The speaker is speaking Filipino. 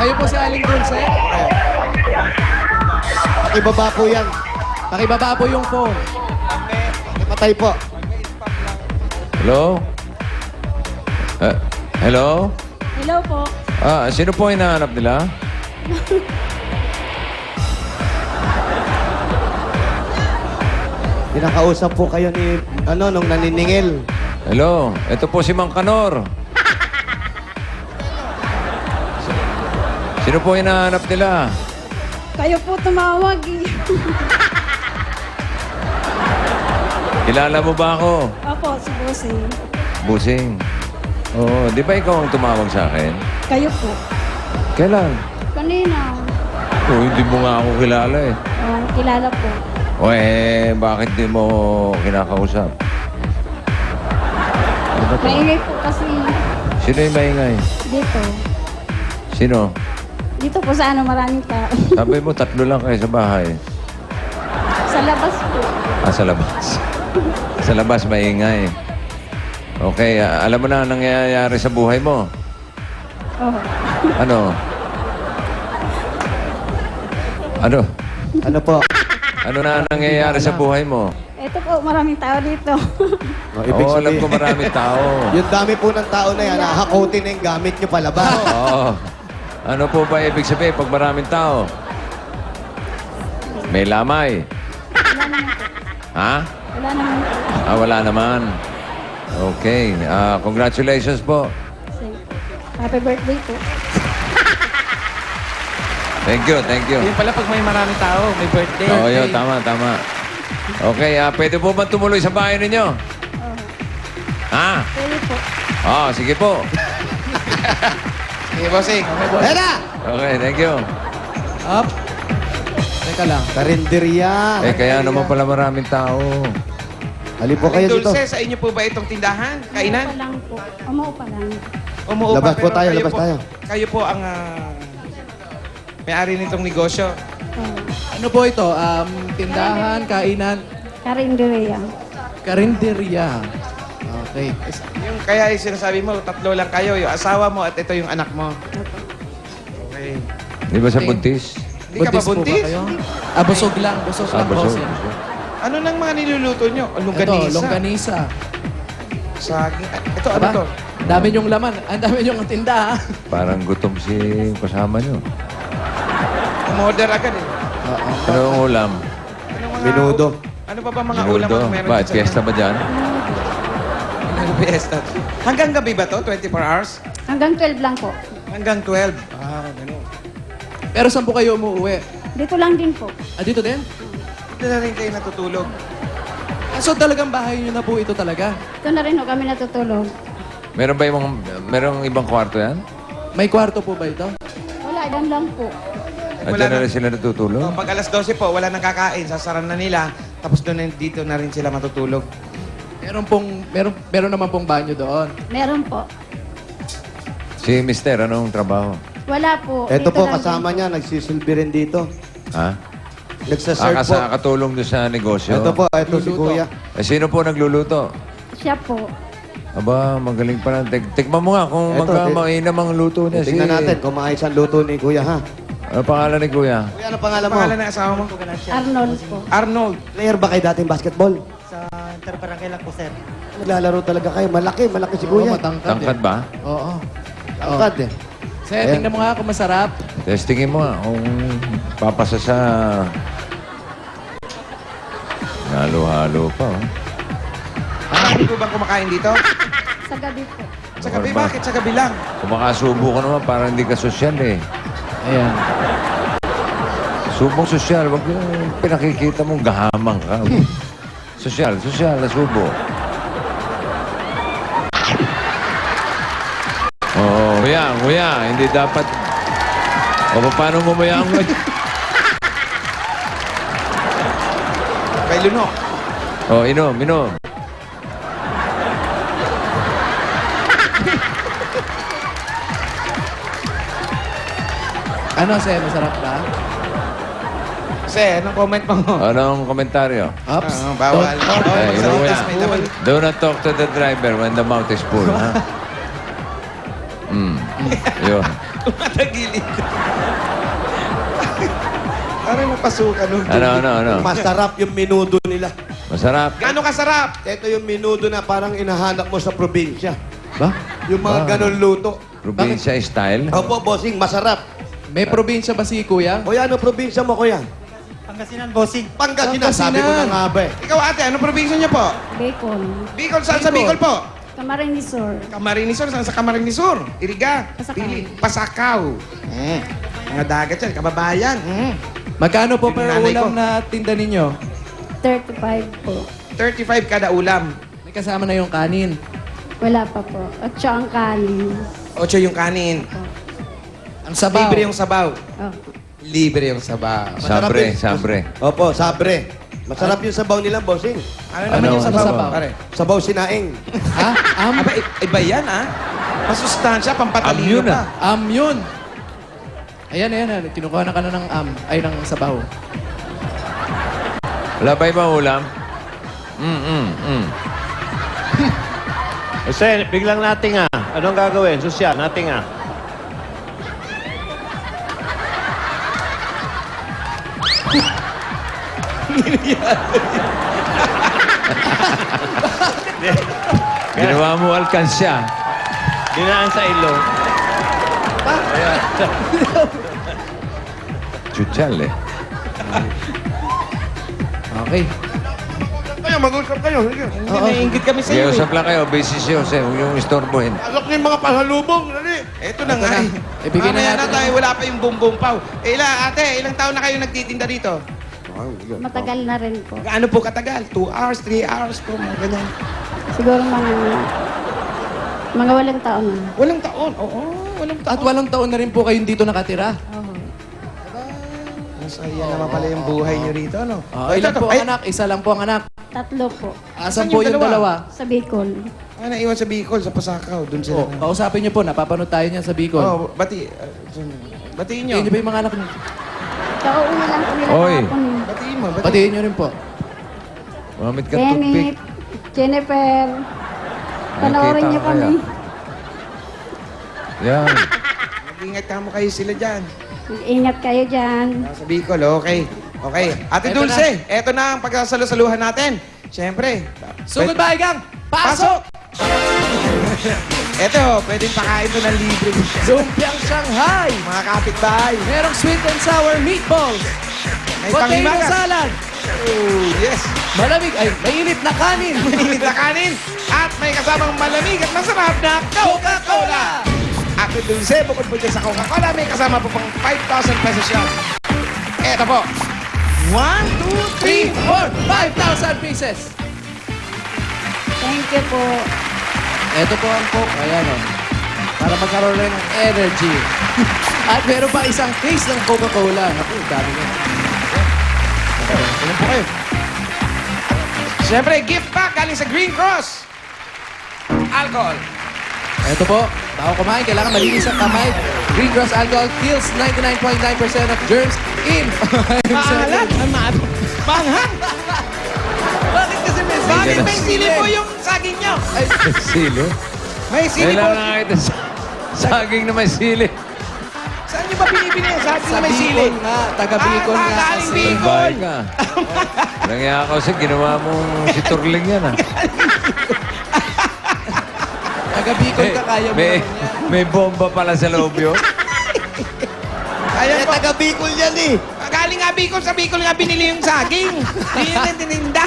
Kayo po si Aling Dulce. Ibaba po yan. Pakibaba po yung phone. Patay po. Hello? Hello? Hello po. Sino po hinahanap nila? Pinakausap po kayo ni, nung naniningil. Hello? Ito po si Mang Kanor. Sino po hinahanap nila? Kayo po tumawag eh. Kilala mo ba ako? Opo, si Bossing. Busing. Oo, di ba ikaw ang tumawag sa akin? Kayo po. Kailan? Kanina. Oh, hindi mo nga ako kilala eh. Oh, kilala po. O bakit di mo kinakausap? Ano ba to? Maingay po kasi Sino yung maingay? dito. Sino? Dito po sa maraming tao. Sabi mo, 3 lang kayo sa bahay. Sa labas po. Sa labas. Sa labas, maingay. Okay, alam mo na ang nangyayari sa buhay mo? Oh. Ano? Ano? Ano po? Ano na ang nangyayari sa buhay mo? Ito po, maraming tao dito. Ibig Oo, alam sabihin, ko maraming tao. yung dami po ng tao na yan, hahakotin na yung gamit nyo palabas. Oo. Ano po ba ibig sabihin pag maraming tao? May lamay. Wala naman po. Ha? Wala naman po. Wala naman. Okay. Congratulations po. Sige. Happy birthday po. Thank you, thank you. Yun pala pag may maraming tao, may birthday. Oo, yun. Tama, tama. Okay, pwede po ba tumuloy sa bahay ninyo? Oh. Ha? Pwede po. Sige po. Sige, bossing. Okay, boss. Ayan na! Okay, thank you. Up. Teka lang. Karinderya. Kaya naman pala maraming tao. Halip po kayo dito. Dulce, sa inyo po ba itong tindahan? Umuupa Kainan? lang po. Umuupa lang. Umuupa, Labas po pero tayo, kayo labas tayo. Kayo po ang may-ari nitong negosyo. Oh. Ano po ito? Tindahan, kainan, Karinderia. karinderya. Okay. Yung kaya yung sinasabi mo, 3 lang kayo, yung asawa mo at ito yung anak mo. Okay. Di ba sa buntis? Hindi ka ba po buntis? kayo? Busog lang. Busog lang, Busog. bossing. Ano nang mga niluluto nyo? Longganisa. Ito, longganisa. Saging. Ito, ano Aba, to? ang dami niyong laman. Ang dami niyong tinda, ha? Parang gutom si kasama nyo. Umorder agad eh. Oo. Ano ang ulam? Ano mga, Menudo. Ano pa ba mga ulam Minudo. ang meron Bakit? sa Fiesta ba dyan? Fiesta. Hanggang gabi ba to? 24 hours? Hanggang 12 lang po. Hanggang 12. Ganun. Pero saan po kayo umuwi? Dito lang din po. Dito din? Dito na rin kayo natutulog. So talagang bahay niyo na po ito talaga? Ito na rin ho kami natutulog. Meron ba merong ibang kwarto yan? May kwarto po ba ito? Wala, dan lang po. Andiyan na rin sila natutulog? Pag alas 12 po, wala nang kakain, sasaran na nila. Tapos doon dito na rin sila matutulog. Meron naman pong banyo doon. Meron po. Si Mister, anong trabaho? Wala po. Ito Dito po, lang kasama din niya, nagsisilbi rin dito. Ha? Nagsaserve po. Katulong doon sa negosyo? Ito po, ito si Luluto. Kuya. Sino po nagluluto? Siya po. Aba, magaling pa na. Tikman mo nga kung Eto, mainam ang luto niya. Tingnan natin kung maayos ang luto ni Kuya, ha? Ano pangalan ni Kuya? Kuya, ano pangalan mo? Pangalan ng asawa mo? Arnold po. Arnold. Player ba kayo dating basketball? Sa interbarangay lang po, sir. Naglalaro talaga kayo. Malaki si Oo, Kuya. matangkad. Tangkad ba? Oo. Tangkad eh. Sir, tingnan mo nga kung masarap. Testingin mo nga kung papasa sa... Halo-halo pa. Oh. Marami po bang kumakain dito? Sa gabi po. Sa gabi, bakit? Sa gabi lang. Kung makasubo ka naman, parang hindi ka sosyal eh. Ayan. Subong sosyal, wag yung pinakikita mong gahamang ka. Sosyal, na subo. Oo, kuya, hindi dapat... O, paano mo mayang mo? Kay Lunok. O, inom. Ano, sir? Masarap ba? Kasi, anong comment mo? Anong komentaryo? Ups. Bawal. Don't- Bawal Ay, magsalita inuwi. sa may laman. Do not talk to the driver when the mouth is full, ha? Yun. Tumatagilid. Parang napasukan nun. Ano? Masarap yung minudo nila. Masarap. Gaano kasarap? Ito yung minudo na parang inahanap mo sa probinsya. Ba? Yung mga ganon luto. Probinsya style. Opo, bossing, masarap. May probinsya ba si Kuya? Kuya, ano probinsya mo, kuya? Pangasinan, bossing. Pangasinan, Pangasinan. sabi ko na nga ba eh. Ikaw ate, ano probinsya niyo po? Bacon. Bicol, saan sa Bicol po? Camarines Sur. Camarines Sur, saan sa Camarines Sur? Iriga. Pasakaw. Pili. Pasakaw. Mga dagat yan, kababayan. Magkano po Yung per nanay ulam ko. na tinda ninyo? 35 po. 35 kada ulam. May kasama na yung kanin. Wala pa po. At siya ang kanin. 8 yung kanin. Ang sabaw. Libre yung sabaw. Oh. Libre yung sabaw. Sabre. Opo, sabre. Masarap yung sabaw nila, bossing. Ano naman yung Ano sabaw? sabaw? Pare. Sabaw sinaing. Ha? Aba, iba yan Masustansya, pampatalino Yun pa. Yun. Ayan. Kinukuha na ka na ng ay ng sabaw. Wala pa ibang ulam? Kasi biglang nating Anong gagawin? Sosyal, nating Ginawa mo alkansya. Dinaan sa ilong. Chuchal eh. Okay. Kayo, mag-usap kayo. Sige. Hindi, naiingit kami sa Sige, iyo. usap lang kayo. Busy si Jose. Huwag yung istorbohin. Alok na yung mga pasalubong. Dali. Ito na nga na. Ibigay na Mamaya natin. tayo, wala pa yung bumbong paw. Ilang taon na kayo nagtitinda dito? Matagal na rin po. Gaano po katagal? 2 hours, 3 hours po, mga ganyan. Siguro mga walang taon na. Walang taon, oo, walang taon. At walang taon na rin po kayong dito nakatira. Oh. Masaya naman pala yung buhay niyo rito, no? Ilan po ang anak? Isa lang po ang anak. 3 po. Asan Asan po yung yung dalawa? dalawa? Sa Bicol. Naiwan sa Bicol, sa Pasakaw, dun sila. Oh, kausapin niyo po. Napapanood tayo niya sa Bicol. Batiin nyo. Tingin niyo ba yung mga anak niyo? Kauuna lang po nila Oy. kahapon. Batiin mo, Patiin niyo rin po. Mamit ka toothpick. Kenneth, Jennifer. Panoorin Nakita niyo ko kami. Yan. Mag-ingat ka mo kayo sila dyan. Ingat kayo dyan. Sa Bicol, okay. Okay. Ate Eto Dulce, eto na ang pagkasalusaluhan natin. Siyempre. Sugod ba, Igang? Pasok! Eto, pwedeng pakain mo ng libre. Lumpiang Shanghai. Mga kapitbahay. Merong sweet and sour meatballs. May Potato panghimagas. salad. Oh, yes. Malamig, ay, mainit na kanin. Mainit na kanin. At may kasamang malamig at masarap na Coca-Cola. Ate Dulce, bukod po dyan sa Coca-Cola, may kasama po pang 5,000 pesos yan. Eto po. 1, 2, 3, 5,000 pieces. Thank you po. Ito po ang Coke. Ayan o. Para magkaroon rin ng energy. At meron pa isang case ng Coca-Cola. Naku, dami na. Ganun po kayo. Siyempre, gift pack galing sa Green Cross. Alcohol. Ito po. Bago kumain, kailangan malinis ang kamay. Green Cross Alcohol kills 99.9% of germs in 5 Maalat. seconds. Manghang. Bakit kasi may Bakit Ganun. may sili po yung saging nyo? Ay, Sili. May sili po. Kailangan nakita saging na may sili. Saan nyo ba binibili yung saging sa na may sili? Bicol nga. Taga Bicol nga. galing kasi. Bicol. Bahay ka. Langya ako kasi ginawa mo si Turling yan Taga Bicol ka, kaya mo may, naman yan. may bomba pala sa loob yun. Ayan Eh, po. taga Bicol yan eh. Galing nga Bicol, sa Bicol nga binili yung saging. Hindi na tininda.